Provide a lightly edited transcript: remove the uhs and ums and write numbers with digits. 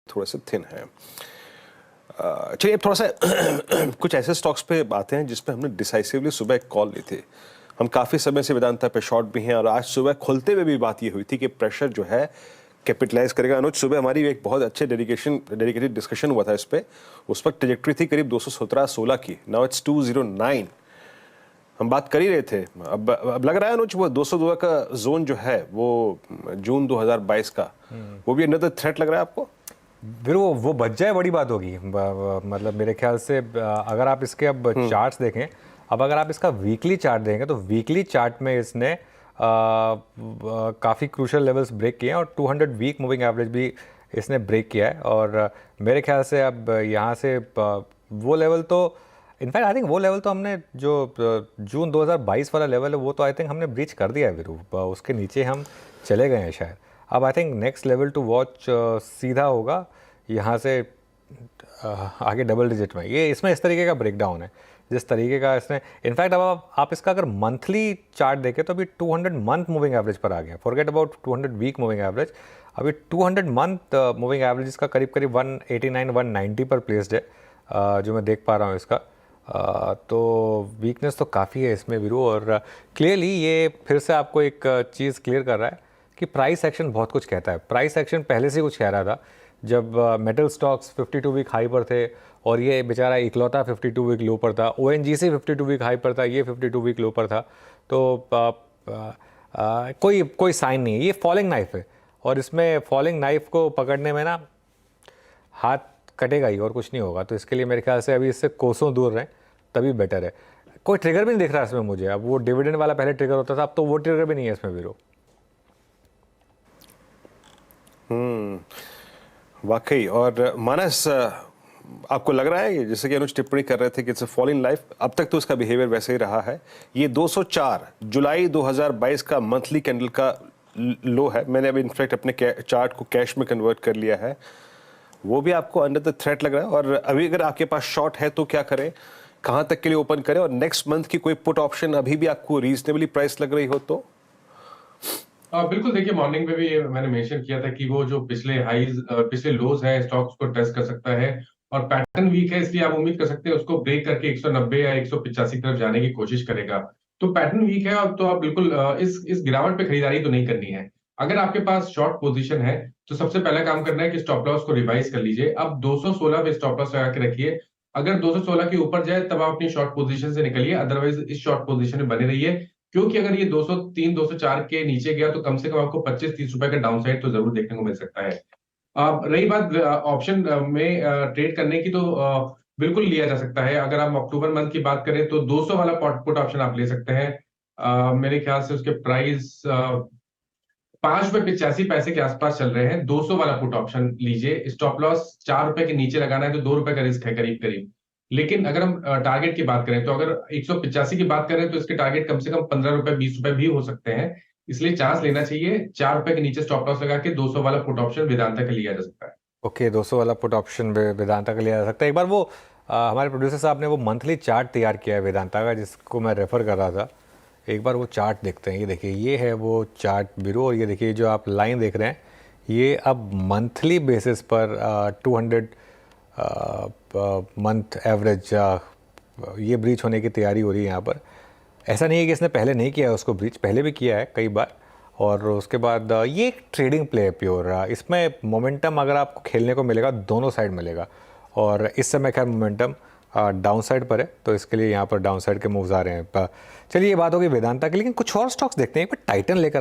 थोड़े से थिन है। चलिए अब थोड़ा सा कुछ ऐसे स्टॉक्स पे आते हैं जिस पे हमने डिसाइसिवली सुबह एक कॉल ली थी। हम काफ़ी समय से वेदांता पे शॉर्ट भी हैं और आज सुबह खुलते हुए भी बात ये हुई थी कि प्रेशर जो है कैपिटलाइज करेगा। अनुज, सुबह हमारी एक बहुत अच्छे डेडिकेटेड डिस्कशन हुआ था इस पे। उस वक्त ट्रेजेक्ट्री थी करीब 217-16 की, नाउ इट्स 209। हम बात कर ही रहे थे, अब लग रहा है अनुज वो 202 का जोन जो है वो जून 2022 का, वो भी अनदर थ्रेट लग रहा है आपको? फिर वो बच जाए बड़ी बात होगी। मतलब मेरे ख्याल से अगर आप इसके अब चार्ट्स देखें, अब अगर आप इसका वीकली चार्ट देखेंगे तो वीकली चार्ट में इसने काफ़ी क्रूशल लेवल्स ब्रेक किए हैं और 200 वीक मूविंग एवरेज भी इसने ब्रेक किया है। और मेरे ख्याल से अब यहाँ से वो लेवल तो इनफैक्ट आई थिंक वो लेवल तो हमने जो जून 2022 वाला लेवल है वो तो आई थिंक हमने ब्रीच कर दिया है वीरू, उसके नीचे हम चले गए हैं शायद। अब I think next level to watch सीधा होगा यहाँ से आगे डबल डिजिट में। ये इसमें इस तरीके का ब्रेकडाउन है जिस तरीके का इसने, इनफैक्ट अब आप इसका अगर मंथली चार्ट देखें तो अभी 200 मंथ मूविंग एवरेज पर आ गया। Forget about 200 week moving average, अभी 200 मंथ मूविंग एवरेज इसका करीब करीब 189-190 पर प्लेस्ड है, जो मैं देख पा रहा हूँ इसका। तो वीकनेस तो काफ़ी है इसमें वीरू, और क्लियरली ये फिर से आपको एक चीज़ क्लियर कर रहा है कि प्राइस एक्शन बहुत कुछ कहता है। प्राइस एक्शन पहले से कुछ कह रहा था जब मेटल स्टॉक्स 52 वीक हाई पर थे और ये बेचारा इकलौता 52 वीक लो पर था। ONGC 52 वीक हाई पर था, ये 52 वीक लो पर था। तो कोई साइन नहीं है, ये फॉलिंग नाइफ है और इसमें फॉलिंग नाइफ को पकड़ने में ना हाथ कटेगा ही और कुछ नहीं होगा। तो इसके लिए मेरे ख्याल से अभी इससे कोसों दूर रहें तभी बेटर है। कोई ट्रिगर भी नहीं दिख रहा इसमें मुझे। अब वो डिविडेंड वाला पहले ट्रिगर होता था, अब तो वो ट्रिगर भी नहीं है इसमें वीरो। वाकई। और मानस, आपको लग रहा है जैसे कि अनुज टिप्पणी कर रहे थे कि it's a fall in life, अब तक तो इसका बिहेवियर वैसे ही रहा है। ये 204 जुलाई 2022 का मंथली कैंडल का लो है। मैंने अभी इनफैक्ट अपने चार्ट को कैश में कन्वर्ट कर लिया है। वो भी आपको अंडर द थ्रेट लग रहा है? और अभी अगर आपके पास शॉर्ट है तो क्या करें, कहाँ तक के लिए ओपन करें? और नेक्स्ट मंथ की कोई पुट ऑप्शन अभी भी आपको रीजनेबली प्राइस लग रही हो तो? बिल्कुल, देखिए मॉर्निंग में भी मैंने मेंशन किया था कि वो जो पिछले हाईज पिछले लोज है स्टॉक्स को टेस्ट कर सकता है और पैटर्न वीक है, इसलिए आप उम्मीद कर सकते हैं उसको ब्रेक करके 190 या 185 की तरफ जाने की कोशिश करेगा। तो पैटर्न वीक है और तो आप बिल्कुल इस गिरावट पे खरीदारी तो नहीं करनी है। अगर आपके पास शॉर्ट पोजीशन है तो सबसे पहला काम करना है कि स्टॉप लॉस को रिवाइज कर लीजिए। अब 216 पे स्टॉप लॉस लगा के रखिए। अगर 216 के ऊपर जाए तब आप अपनी शॉर्ट पोजीशन से निकलिए, अदरवाइज इस शॉर्ट पोजीशन में बने रहिए, क्योंकि अगर ये 203 204 के नीचे गया तो कम से कम आपको 25-30 रुपए का डाउन साइड तो जरूर देखने को मिल सकता है। रही बात ऑप्शन में ट्रेड करने की, तो बिल्कुल लिया जा सकता है। अगर आप अक्टूबर मंथ की बात करें तो 200 वाला पुट ऑप्शन आप ले सकते हैं। मेरे ख्याल से उसके प्राइस 5 रुपए 85 पैसे के आसपास चल रहे हैं। 200 वाला पुट ऑप्शन लीजिए। स्टॉप लॉस 4 रुपए के नीचे लगाना है तो 2 रुपए का रिस्क है करीब करीब। लेकिन अगर हम टारगेट की बात करें तो अगर 185 की बात करें तो इसके टारगेट कम से कम 15 रुपए 20 रुपए भी हो सकते हैं, इसलिए चांस लेना चाहिए। 4 रुपए के नीचे स्टॉप लॉस लगा के 200 वाला पुट ऑप्शन वेदांता का लिया जा सकता है। ओके, 200 वाला पुट ऑप्शन वेदांता का लिया जा सकता है। एक बार वो हमारे प्रोड्यूसर साहब ने वो मंथली चार्ट तैयार किया है वेदांता का, जिसको मैं रेफर कर रहा था। एक बार वो चार्ट देखते हैं। ये देखिए, ये है वो चार्ट ब्यूरो, और ये देखिए जो आप लाइन देख रहे हैं ये अब मंथली बेसिस पर 200 मंथ एवरेज ये ब्रीच होने की तैयारी हो रही है यहाँ पर। ऐसा नहीं है कि इसने पहले नहीं किया है उसको ब्रीच, पहले भी किया है कई बार। और उसके बाद ये एक ट्रेडिंग प्ले है प्योर। इसमें मोमेंटम अगर आपको खेलने को मिलेगा दोनों साइड मिलेगा, और इस समय खैर मोमेंटम डाउन साइड पर है, तो इसके लिए यहाँ पर डाउन साइड के मूव्स आ रहे हैं। चलिए ये बात होगी वेदांता की, लेकिन कुछ और स्टॉक्स देखते हैं। एक बार टाइटन लेकर